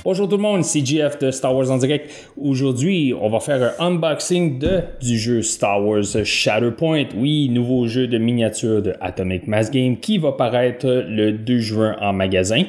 Bonjour tout le monde, c'est JF de Star Wars en direct. Aujourd'hui, on va faire un unboxing du jeu Star Wars Shatterpoint. Oui, nouveau jeu de miniature de Atomic Mass Games qui va paraître le 2 juin en magasin.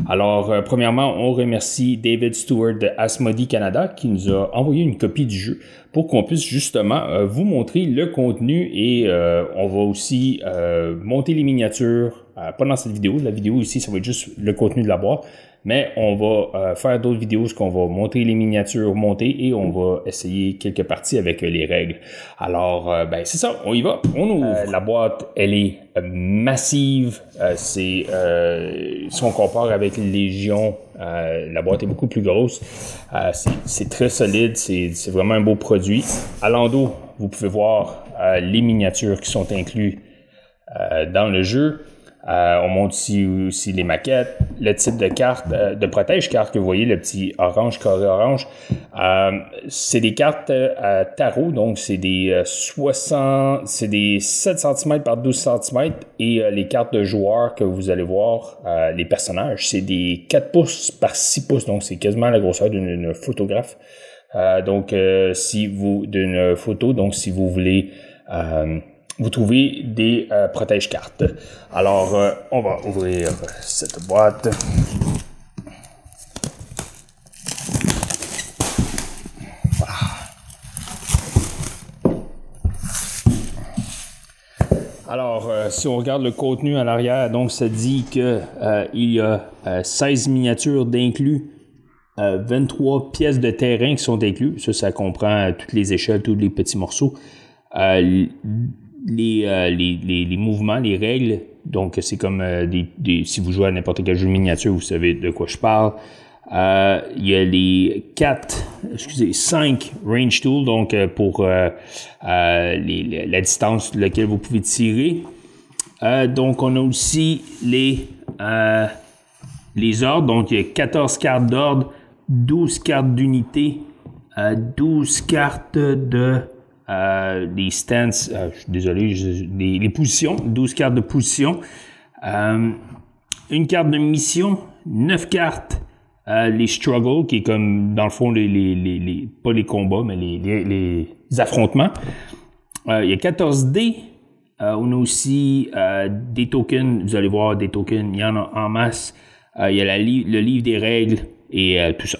Alors, premièrement, on remercie David Stewart de Asmodee Canada qui nous a envoyé une copie du jeu pour qu'on puisse justement vous montrer le contenu et on va aussi monter les miniatures. Pas dans cette vidéo. La vidéo ici, ça va être juste le contenu de la boîte. Mais on va faire d'autres vidéos où on va montrer les miniatures montées et on va essayer quelques parties avec les règles. Alors, c'est ça, on y va. On ouvre. La boîte, elle est massive. Si on compare avec Légion, la boîte est beaucoup plus grosse. C'est très solide. C'est vraiment un beau produit. À l'endos, vous pouvez voir les miniatures qui sont incluses dans le jeu. On montre ici aussi les maquettes, le type de carte, de protège-carte que vous voyez, le petit orange, carré orange. C'est des cartes tarot, donc c'est des 7 cm par 12 cm et les cartes de joueurs que vous allez voir, les personnages, c'est des 4 pouces par 6 pouces, donc c'est quasiment la grosseur d'une photographe. Si vous voulez vous trouvez des protège-cartes. Alors, on va ouvrir cette boîte. Voilà. Alors, si on regarde le contenu à l'arrière, donc ça dit que il y a 16 miniatures d'inclus, 23 pièces de terrain qui sont inclus. Ça comprend toutes les échelles, tous les petits morceaux. Les mouvements, les règles, donc c'est comme si vous jouez à n'importe quel jeu de miniature, vous savez de quoi je parle. Il y a les 5 range tools, donc pour la distance laquelle vous pouvez tirer. Donc on a aussi les ordres, donc il y a 14 cartes d'ordre, 12 cartes d'unité, 12 cartes de des stances, je suis désolé, les positions, 12 cartes de position, une carte de mission, 9 cartes, les struggles, qui est comme, dans le fond, pas les combats, mais les affrontements. Il y a 14 dés, on a aussi des tokens, vous allez voir des tokens, il y en a en masse, il y a le livre des règles et tout ça.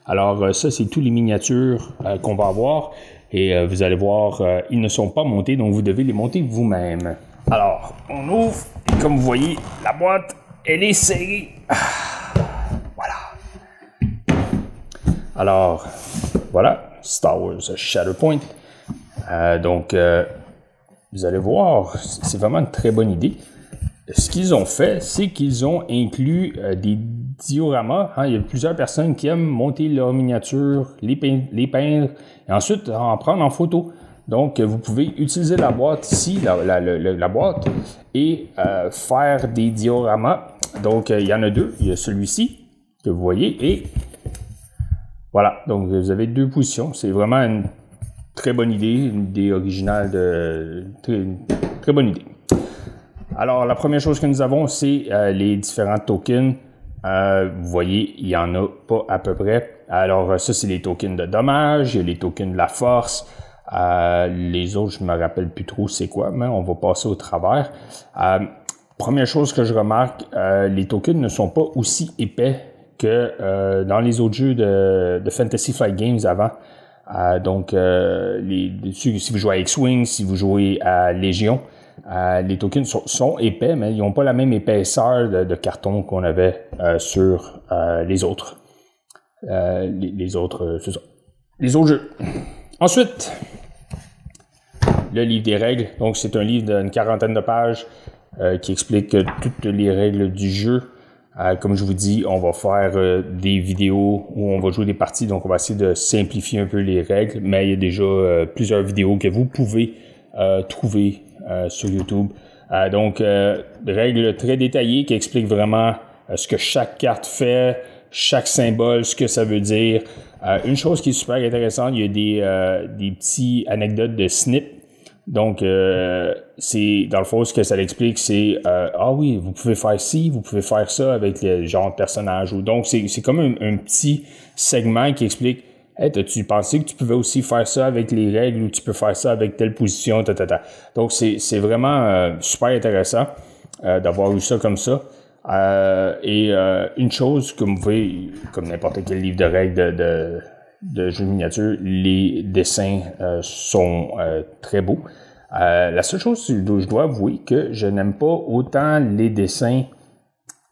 Alors ça, c'est tous les miniatures qu'on va avoir. Et vous allez voir, ils ne sont pas montés, donc vous devez les monter vous-même. Alors, on ouvre, et comme vous voyez, la boîte, elle est serrée. Voilà. Alors, voilà, Star Wars Shatterpoint. Vous allez voir, c'est vraiment une très bonne idée. Ce qu'ils ont fait, c'est qu'ils ont inclus des dioramas. Il y a plusieurs personnes qui aiment monter leurs miniatures, les peindre, et ensuite en prendre en photo. Donc, vous pouvez utiliser la boîte ici, la boîte, et faire des dioramas. Donc, il y en a deux. Il y a celui-ci, que vous voyez, et voilà. Donc, vous avez deux positions. C'est vraiment une très bonne idée, une idée originale, une très bonne idée. Alors, la première chose que nous avons, c'est les différents tokens. Vous voyez, il n'y en a pas à peu près. Alors, ça, c'est les tokens de dommages, il y a les tokens de la force. Les autres, je ne me rappelle plus trop c'est quoi, mais on va passer au travers. Première chose que je remarque, les tokens ne sont pas aussi épais que dans les autres jeux de Fantasy Flight Games avant. Si vous jouez à X-Wing, si vous jouez à Légion, les tokens sont épais, mais ils n'ont pas la même épaisseur de carton qu'on avait sur les autres. Les autres jeux. Ensuite, le livre des règles. Donc, c'est un livre d'une 40aine de pages qui explique toutes les règles du jeu. Comme je vous dis, on va faire des vidéos où on va jouer des parties. Donc, on va essayer de simplifier un peu les règles. Mais il y a déjà plusieurs vidéos que vous pouvez trouver sur YouTube. Règles très détaillées qui expliquent vraiment ce que chaque carte fait, chaque symbole, ce que ça veut dire. Une chose qui est super intéressante, il y a des petits anecdotes de snip. Donc, c'est dans le fond, ce que ça explique, c'est ah oui, vous pouvez faire ci, vous pouvez faire ça avec le genre de personnage. Donc, c'est comme un petit segment qui explique hey, t'as-tu pensé que tu pouvais aussi faire ça avec les règles ou tu peux faire ça avec telle position, Donc, c'est vraiment super intéressant d'avoir eu ça comme ça. Une chose, comme vous voyez, comme n'importe quel livre de règles de jeux de miniatures, les dessins sont très beaux. La seule chose dont je dois avouer que je n'aime pas autant les dessins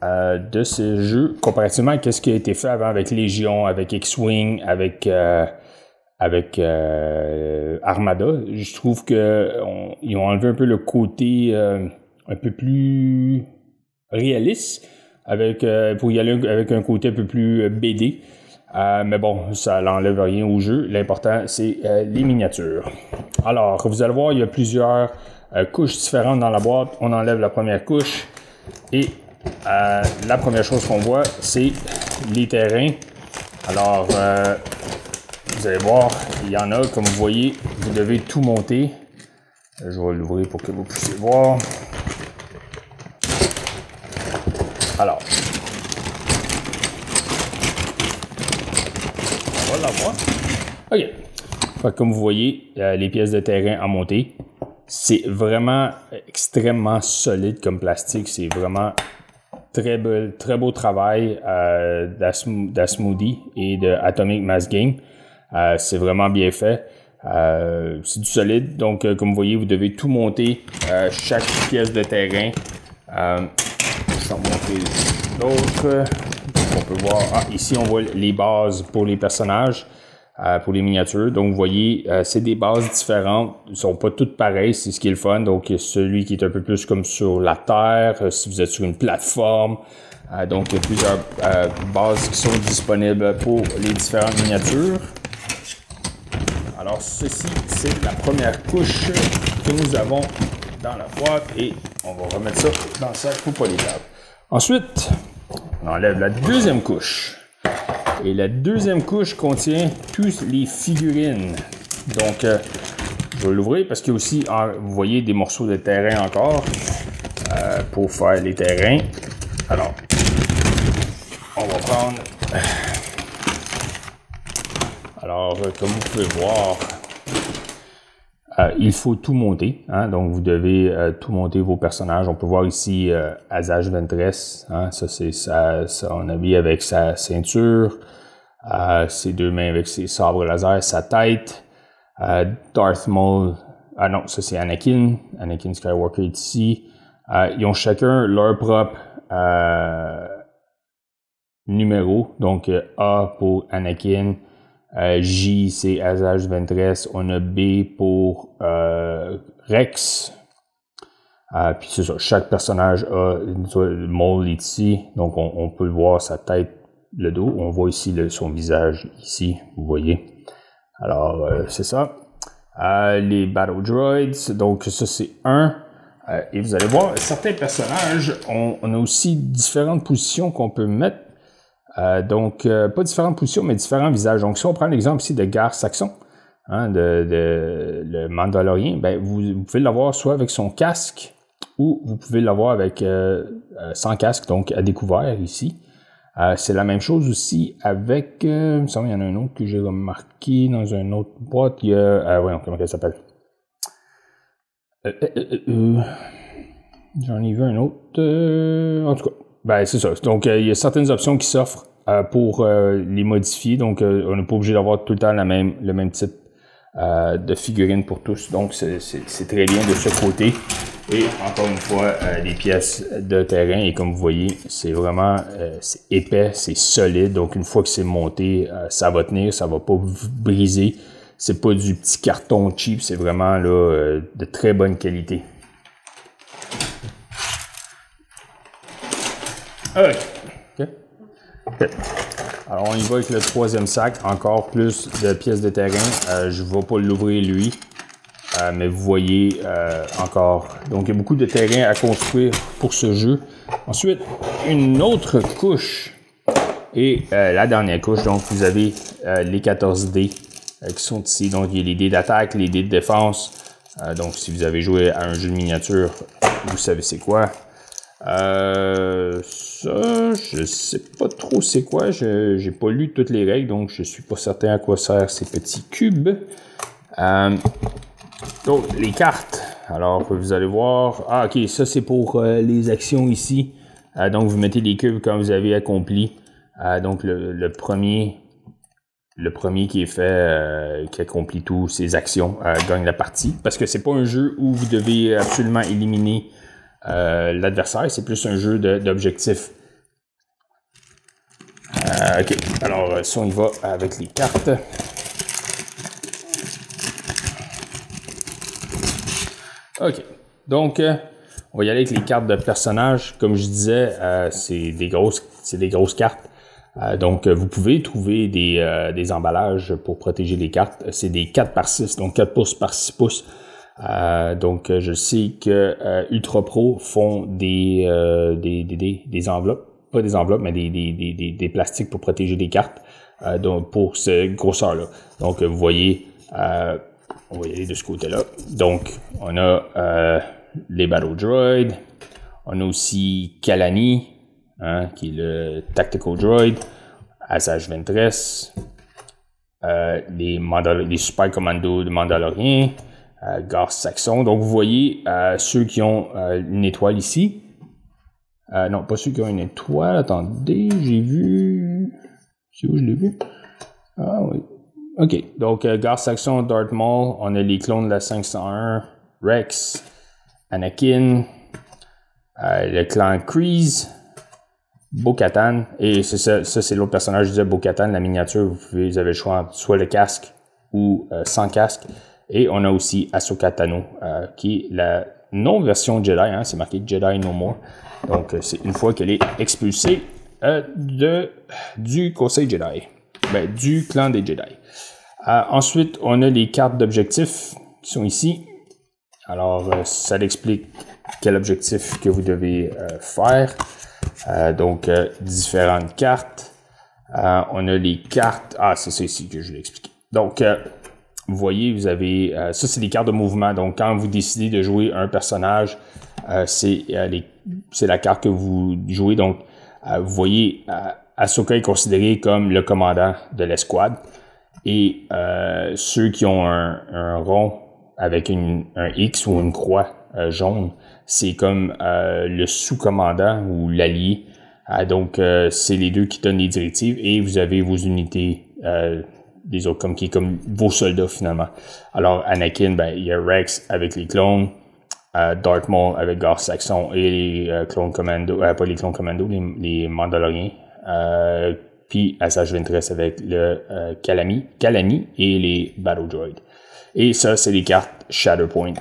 de ce jeu comparativement à ce qui a été fait avant avec Légion, avec X-Wing, avec Armada. Je trouve qu'ils ont enlevé un peu le côté un peu plus réaliste pour y aller avec un côté un peu plus BD. Mais bon, ça n'enlève rien au jeu. L'important, c'est les miniatures. Alors, vous allez voir, il y a plusieurs couches différentes dans la boîte. On enlève la première couche et la première chose qu'on voit, c'est les terrains. Alors, vous allez voir, il y en a, comme vous voyez, vous devez tout monter. Je vais l'ouvrir pour que vous puissiez voir. Alors, on va la voir. OK. Comme vous voyez, les pièces de terrain à monter, c'est vraiment extrêmement solide comme plastique. C'est vraiment très beau travail d'Asmodee et de Atomic Mass Game. C'est vraiment bien fait. C'est du solide. Donc, comme vous voyez, vous devez tout monter, chaque pièce de terrain. Je vais montrer l'autre. On peut voir, ici, on voit les bases pour les personnages. Pour les miniatures. Donc, vous voyez, c'est des bases différentes. Ils ne sont pas toutes pareilles, c'est ce qui est le fun. Donc, celui qui est un peu plus comme sur la terre, si vous êtes sur une plateforme. Donc, il y a plusieurs bases qui sont disponibles pour les différentes miniatures. Alors, ceci, c'est la première couche que nous avons dans la boîte et on va remettre ça dans le sac pour pas les perdre. Ensuite, on enlève la deuxième couche. Et la deuxième couche contient toutes les figurines. Donc, je vais l'ouvrir parce qu'il y a aussi, vous voyez, des morceaux de terrain encore pour faire les terrains. Alors, on va prendre... Alors, comme vous pouvez voir, il faut tout monter. Hein? Donc, vous devez tout monter vos personnages. On peut voir ici Asajj Ventress. Hein? Ça, c'est son habillé avec sa ceinture. Ses deux mains avec ses sabres laser, sa tête. Darth Maul. Non, ça c'est Anakin. Anakin Skywalker est ici. Ils ont chacun leur propre numéro. Donc, A pour Anakin. J, c'est Asajj Ventress. On a B pour Rex. Puis c'est ça, chaque personnage a le Maul ici. Donc, on peut le voir, sa tête, le dos. On voit ici son visage ici, vous voyez. Alors, c'est ça. Les Battle Droids, donc ça c'est un. Et vous allez voir, certains personnages, on a aussi différentes positions qu'on peut mettre. Donc, pas différentes positions, mais différents visages. Donc, si on prend l'exemple ici de Gar Saxon, hein, le Mandalorien, ben, vous pouvez l'avoir soit avec son casque ou vous pouvez l'avoir avec sans casque, donc à découvert ici. C'est la même chose aussi avec... il me semble qu'il y en a un autre que j'ai remarqué dans une autre boîte. Il y a... voyons, comment elle s'appelle? J'en ai vu un autre. En tout cas, ben c'est ça. Donc, il y a certaines options qui s'offrent pour les modifier. Donc, on n'est pas obligé d'avoir tout le temps le même type de figurine pour tous. Donc, c'est très bien de ce côté. Et encore une fois, les pièces de terrain. Et comme vous voyez, c'est vraiment c'est épais, c'est solide. Donc, une fois que c'est monté, ça va tenir, ça va pas briser. C'est pas du petit carton cheap, c'est vraiment là de très bonne qualité. OK. Alors, on y va avec le troisième sac. Encore plus de pièces de terrain. Je ne vais pas l'ouvrir, lui. Mais vous voyez encore. Donc, il y a beaucoup de terrain à construire pour ce jeu. Ensuite, une autre couche. Et la dernière couche. Donc, vous avez les 14 dés qui sont ici. Donc, il y a les dés d'attaque, les dés de défense. Donc, si vous avez joué à un jeu de miniature, vous savez c'est quoi. Ça, je sais pas trop c'est quoi. J'ai pas lu toutes les règles, donc je suis pas certain à quoi servent ces petits cubes. Donc, les cartes. Alors, vous allez voir. Ah, ok, ça c'est pour les actions ici. Donc, vous mettez les cubes quand vous avez accompli. Donc, le premier qui est fait, qui accomplit toutes ses actions, gagne la partie. Parce que c'est pas un jeu où vous devez absolument éliminer l'adversaire, c'est plus un jeu d'objectifs. Ok, alors si on y va avec les cartes. Ok, donc on va y aller avec les cartes de personnages. Comme je disais, c'est des grosses cartes. Donc vous pouvez trouver des emballages pour protéger les cartes. C'est des 4x6, donc 4 pouces par 6 pouces. Donc je sais que Ultra Pro font des enveloppes, pas des enveloppes, mais des plastiques pour protéger les cartes, donc pour ce grosseur-là. Donc vous voyez, on va y aller de ce côté-là. Donc on a les Battle Droid, on a aussi Kalani, qui est le Tactical Droid, Asajj Ventress, les Super Commandos de Mandalorian, Gar Saxon. Donc vous voyez ceux qui ont une étoile ici. Non, pas ceux qui ont une étoile. Attendez, j'ai vu. C'est où je l'ai vu? Ah oui. Ok, donc Gar Saxon, Darth Maul, on a les clones de la 501, Rex, Anakin, le clan Kryze, Bo-Katan, et c'est ça c'est l'autre personnage, je disais Bo-Katan, la miniature, vous avez le choix entre soit le casque ou sans casque. Et on a aussi Ahsoka Tano, qui est la non-version Jedi, c'est marqué Jedi No More. Donc c'est une fois qu'elle est expulsée du Conseil Jedi, du clan des Jedi. Ensuite, on a les cartes d'objectifs qui sont ici. Alors, ça explique quel objectif que vous devez faire. Donc, différentes cartes. On a les cartes. Ah, c'est ça ici que je l'ai expliqué. Donc, vous voyez, vous avez... ça, c'est les cartes de mouvement. Donc, quand vous décidez de jouer un personnage, c'est la carte que vous jouez. Donc, vous voyez, Ahsoka est considéré comme le commandant de l'escouade. Et ceux qui ont un rond avec un X ou une croix jaune, c'est comme le sous-commandant ou l'allié. Donc, c'est les deux qui donnent les directives et vous avez vos unités des autres qui est comme vos soldats finalement. Alors, Anakin, il y a Rex avec les clones, Darth Maul avec Gar Saxon et les clones commando, pas les clones commando, les Mandaloriens. Puis Asajj Ventress avec le Kalani et les Battle Droid. Et ça, c'est les cartes Shatterpoint.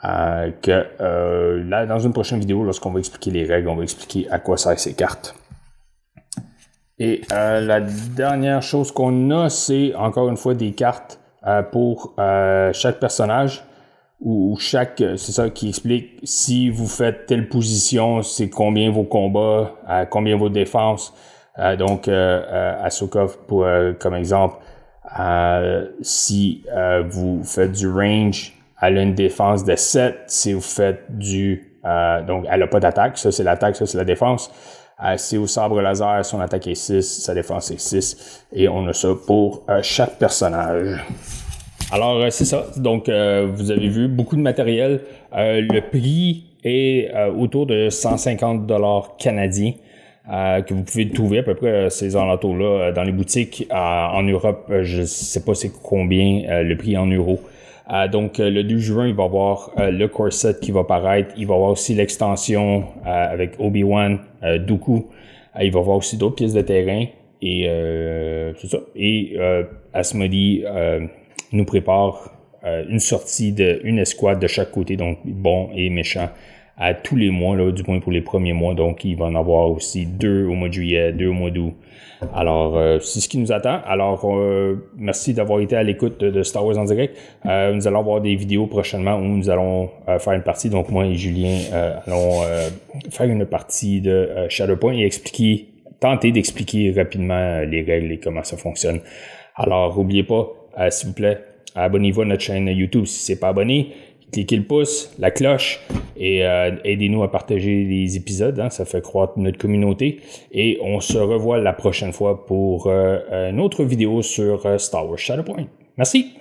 Là, dans une prochaine vidéo, lorsqu'on va expliquer les règles, on va expliquer à quoi servent ces cartes. Et la dernière chose qu'on a, c'est encore une fois des cartes pour chaque personnage. Ou chaque, c'est ça qui explique si vous faites telle position, c'est combien vos combats, combien vos défenses. Donc, Ahsoka, comme exemple, si vous faites du range, elle a une défense de 7. Si vous faites donc, elle n'a pas d'attaque. Ça, c'est l'attaque, ça, c'est la défense. Si au sabre laser, son attaque est 6, sa défense est 6. Et on a ça pour chaque personnage. Alors, c'est ça. Donc, vous avez vu beaucoup de matériel. Le prix est autour de 150 $ canadiens. Que vous pouvez trouver à peu près ces alentours-là dans les boutiques. En Europe, je ne sais pas c'est combien le prix en euros. Donc, le 2 juin, il va y avoir le core set qui va apparaître. Il va y avoir aussi l'extension avec Obi-Wan, Dooku. Il va y avoir aussi d'autres pièces de terrain. Et c'est ça. Et Asmodee nous prépare une sortie d'une escouade de chaque côté, donc bon et méchant, à tous les mois, là, du moins pour les premiers mois. Donc, il va en avoir aussi 2 au mois de juillet, 2 au mois d'août. Alors, c'est ce qui nous attend. Alors, merci d'avoir été à l'écoute de Star Wars en direct. Nous allons avoir des vidéos prochainement où nous allons faire une partie. Donc, moi et Julien allons faire une partie de Shatterpoint et tenter d'expliquer rapidement les règles et comment ça fonctionne. Alors, n'oubliez pas, s'il vous plaît, abonnez-vous à notre chaîne YouTube si ce n'est pas abonné. cliquez le pouce, la cloche et aidez-nous à partager les épisodes. Hein, ça fait croître notre communauté. Et on se revoit la prochaine fois pour une autre vidéo sur Star Wars Shatterpoint. Merci!